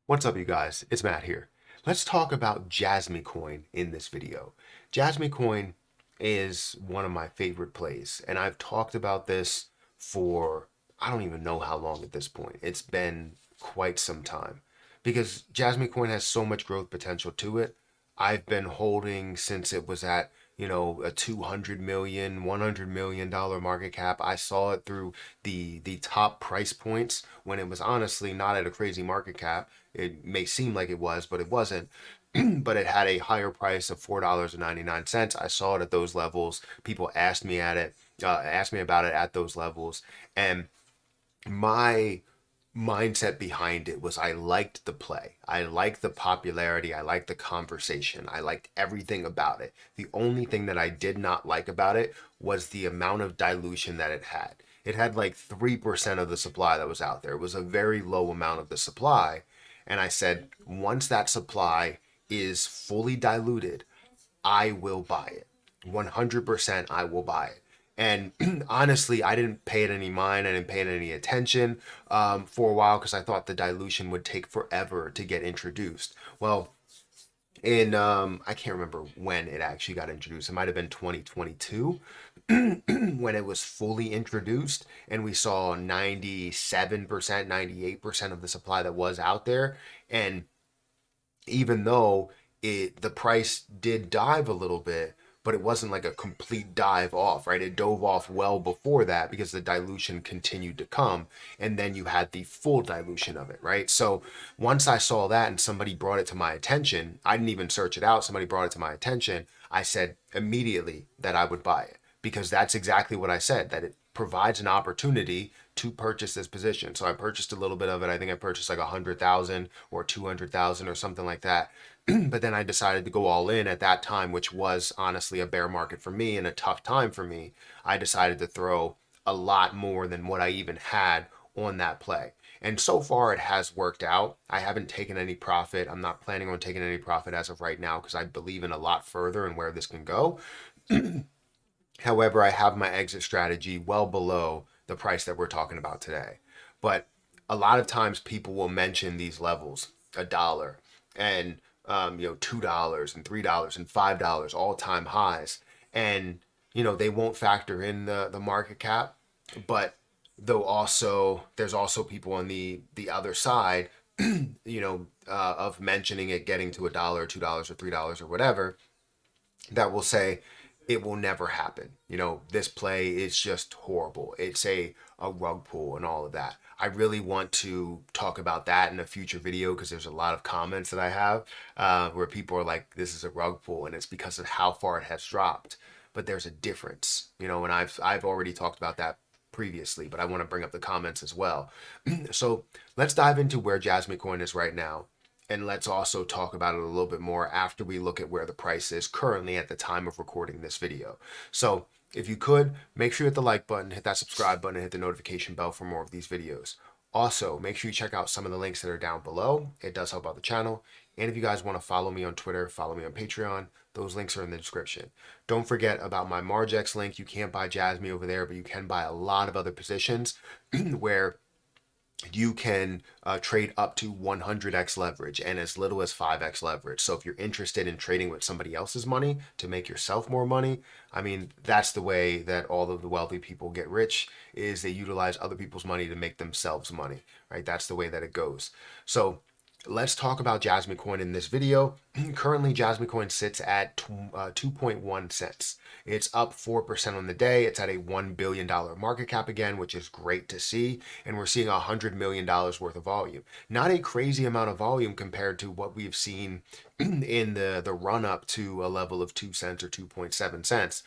What's up, you guys? It's Matt here. Let's talk about Jasmy coin in this video. Jasmy coin is one of my favorite plays, and I've talked about this for I don't even know how long at this point. It's been quite some time because Jasmy coin has so much growth potential to it. I've been holding since it was at a 200 million, $100 million market cap. I saw it through the top price points when it was honestly not at a crazy market cap. It may seem like it was, but it wasn't. But it had a higher price of $4.99. I saw it at those levels. People asked me about it at those levels, and my mindset behind it was I liked the play. I liked the popularity. I liked the conversation. I liked everything about it. The only thing that I did not like about it was the amount of dilution that it had. It had like 3% of the supply that was out there. It was a very low amount of the supply. And I said, once that supply is fully diluted, I will buy it. 100% I will buy it. And honestly, I didn't pay it any mind. I didn't pay it any attention for a while because I thought the dilution would take forever to get introduced. Well, in I can't remember when it actually got introduced. It might have been 2022 when it was fully introduced, and we saw 97%, 98% of the supply that was out there. And even though the price did dive a little bit, but it wasn't like a complete dive off, right? It dove off well before that because the dilution continued to come, and then you had the full dilution of it, right? So once I saw that and somebody brought it to my attention, I didn't even search it out. Somebody brought it to my attention. I said immediately that I would buy it because that's exactly what I said, that it provides an opportunity to purchase this position. So I purchased a little bit of it. I think I purchased like 100,000 or 200,000 or something like that. But then I decided to go all in at that time, which was honestly a bear market for me and a tough time for me. I decided to throw a lot more than what I even had on that play. And so far it has worked out. I haven't taken any profit. I'm not planning on taking any profit as of right now because I believe in a lot further and where this can go. However, I have my exit strategy well below the price that we're talking about today. But a lot of times people will mention these levels, a dollar and $2 and $3 and $5 all time highs. And they won't factor in the market cap, but there's also people on the other side, of mentioning it getting to a dollar, $2 or $3 or whatever, that will say it will never happen. This play is just horrible. It's a rug pull and all of that. I really want to talk about that in a future video because there's a lot of comments that I have where people are like, this is a rug pull, and it's because of how far it has dropped. But there's a difference, and I've already talked about that previously, but I want to bring up the comments as well. So let's dive into where Jasmy coin is right now. And let's also talk about it a little bit more after we look at where the price is currently at the time of recording this video. So if you could, make sure you hit the like button, hit that subscribe button, and hit the notification bell for more of these videos. Also, make sure you check out some of the links that are down below. It does help out the channel. And if you guys want to follow me on Twitter, follow me on Patreon, those links are in the description. Don't forget about my Margex link. You can't buy Jasmy over there, but you can buy a lot of other positions where you can trade up to 100x leverage and as little as 5x leverage. So if you're interested in trading with somebody else's money to make yourself more money, I mean, that's the way that all of the wealthy people get rich, is they utilize other people's money to make themselves money, right? That's the way that it goes. So let's talk about Jasmy coin in this video. Currently, Jasmy coin sits at 2.1 cents. It's up 4% on the day. It's at a $1 billion market cap again, which is great to see. And we're seeing $100 million worth of volume. Not a crazy amount of volume compared to what we've seen in the run up to a level of 2 cents or 2.7 cents.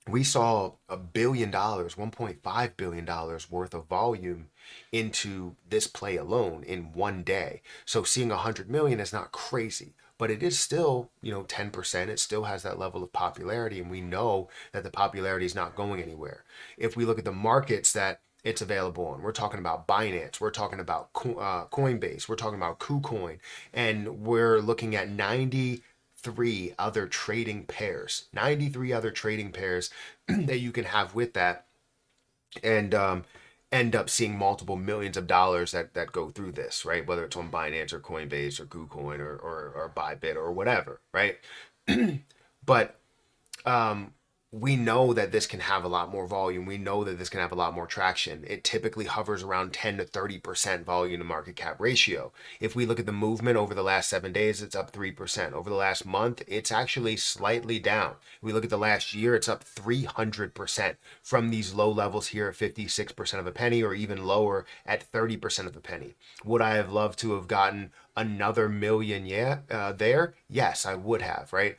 We saw $1 billion, $1.5 billion worth of volume into this play alone in one day. So seeing 100 million is not crazy, but it is still, 10%. It still has that level of popularity, and we know that the popularity is not going anywhere. If we look at the markets that it's available on, we're talking about Binance, we're talking about Coinbase, we're talking about KuCoin, and we're looking at 93 other trading pairs, 93 other trading pairs that you can have with that. And end up seeing multiple millions of dollars that go through this, right? Whether it's on Binance or Coinbase or KuCoin or Bybit or whatever, right? But we know that this can have a lot more volume. We know that this can have a lot more traction. It typically hovers around 10 to 30% volume to market cap ratio. If we look at the movement over the last 7 days, it's up 3%. Over the last month, it's actually slightly down. If we look at the last year, it's up 300% from these low levels here at 56% of a penny, or even lower at 30% of a penny. Would I have loved to have gotten another million there? Yes, I would have, right?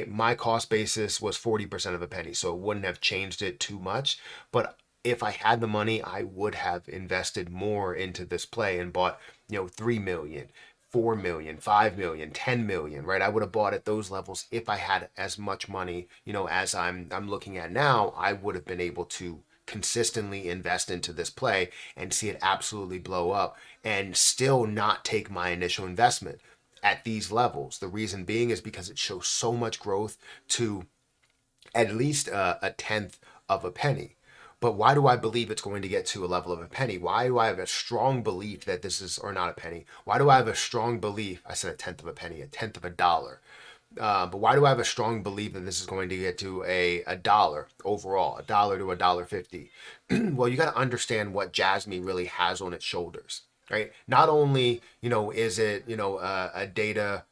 My cost basis was 40% of a penny, so it wouldn't have changed it too much. But if I had the money, I would have invested more into this play and bought, 3 million, 4 million, 5 million, 10 million, right? I would have bought at those levels if I had as much money, as I'm looking at now. I would have been able to consistently invest into this play and see it absolutely blow up and still not take my initial investment at these levels. The reason being is because it shows so much growth to at least a tenth of a penny. But why do I believe it's going to get to a level of a penny? Why do I have a strong belief that this is, or not a penny? Why do I have a strong belief? I said a tenth of a penny, a tenth of a dollar. But why do I have a strong belief that this is going to get to a dollar overall, $1 to $1.50? Well, you got to understand what Jasmy really has on its shoulders, right? Not only, is it, a data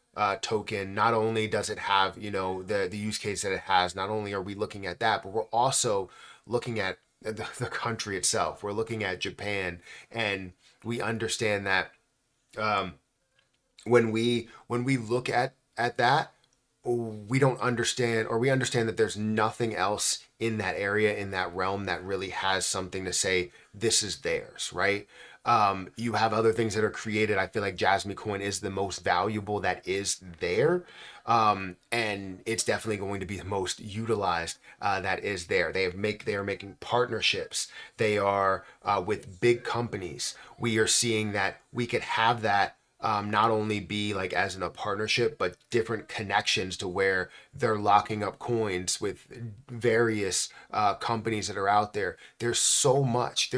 token, not only does it have, the use case that it has, not only are we looking at that, but we're also looking at the country itself. We're looking at Japan, and we understand that when we look at that, we don't understand, or we understand that there's nothing else in that area, in that realm, that really has something to say this is theirs, right? You have other things that are created. I feel like Jasmy coin is the most valuable that is there, and it's definitely going to be the most utilized that is there. They are making partnerships. They are with big companies. We are seeing that we could have that not only be like as in a partnership, but different connections to where they're locking up coins with various companies that are out there. There's so much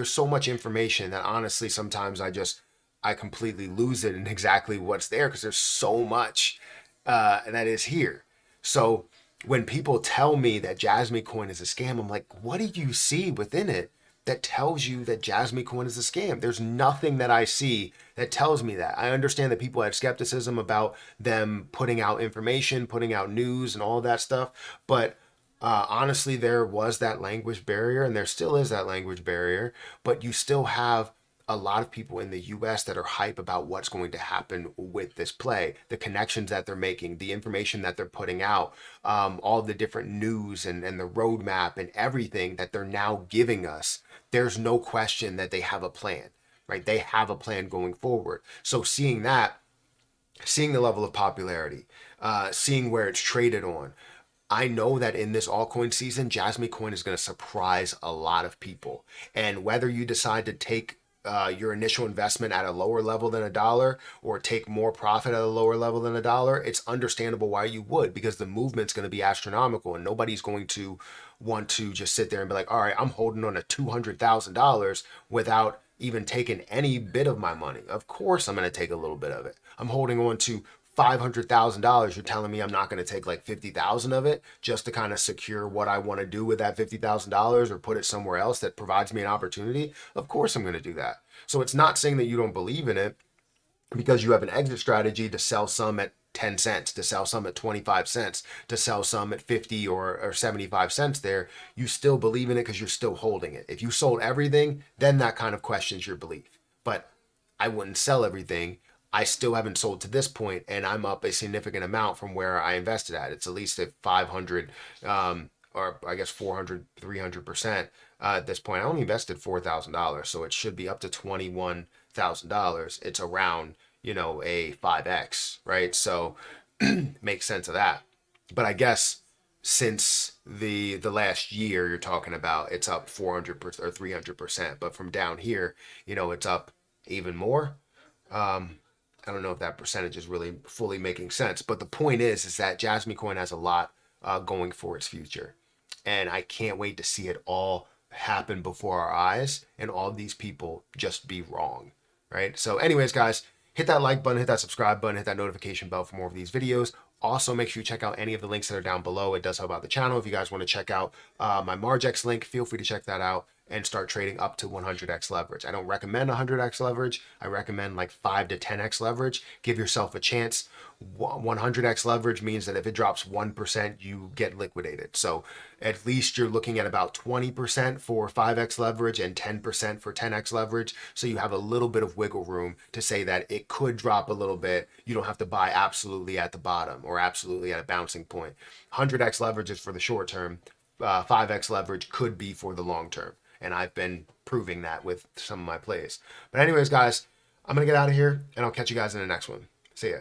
information that honestly sometimes I completely lose it in exactly what's there, because there's so much that is here. So when people tell me that Jasmy coin is a scam, I'm like, what do you see within it that tells you that Jasmy coin is a scam? There's nothing that I see that tells me that. I understand that people have skepticism about them putting out information, putting out news, and all of that stuff. But honestly, there was that language barrier, and there still is that language barrier. But you still have a lot of people in the US that are hype about what's going to happen with this play, the connections that they're making, the information that they're putting out, all the different news and the roadmap and everything that they're now giving us. There's no question that they have a plan, right? They have a plan going forward. So seeing that, seeing the level of popularity, seeing where it's traded on, I know that in this altcoin season, Jasmy coin is going to surprise a lot of people. And whether you decide to take your initial investment at a lower level than a dollar, or take more profit at a lower level than a dollar, it's understandable why you would, because the movement's going to be astronomical, and nobody's going to want to just sit there and be like, all right, I'm holding on to $200,000 without even taking any bit of my money. Of course, I'm going to take a little bit of it. I'm holding on to $500,000. You're telling me I'm not going to take like 50,000 of it just to kind of secure what I want to do with that $50,000, or put it somewhere else that provides me an opportunity? Of course I'm going to do that. So it's not saying that you don't believe in it because you have an exit strategy to sell some at 10 cents, to sell some at 25 cents, to sell some at 50 or 75 cents there. You still believe in it because you're still holding it. If you sold everything, then that kind of questions your belief. But I wouldn't sell everything. I still haven't sold to this point, and I'm up a significant amount from where I invested at. It's at least at 500, or I guess 400, 300% at this point. I only invested $4,000, so it should be up to $21,000. It's around, a 5x, right? So make sense of that. But I guess since the last year you're talking about, it's up 400% or 300%, but from down here, it's up even more. I don't know if that percentage is really fully making sense, but the point is that Jasmy coin has a lot going for its future, and I can't wait to see it all happen before our eyes and all these people just be wrong, right? So anyways, guys, hit that like button, hit that subscribe button, hit that notification bell for more of these videos. Also, make sure you check out any of the links that are down below. It does help out the channel. If you guys want to check out my Margex link, feel free to check that out and start trading up to 100x leverage. I don't recommend 100x leverage. I recommend like 5 to 10x leverage. Give yourself a chance. 100x leverage means that if it drops 1%, you get liquidated. So at least you're looking at about 20% for 5x leverage and 10% for 10x leverage. So you have a little bit of wiggle room to say that it could drop a little bit. You don't have to buy absolutely at the bottom or absolutely at a bouncing point. 100x leverage is for the short term. 5x leverage could be for the long term. And I've been proving that with some of my plays. But anyways, guys, I'm going to get out of here and I'll catch you guys in the next one. See ya.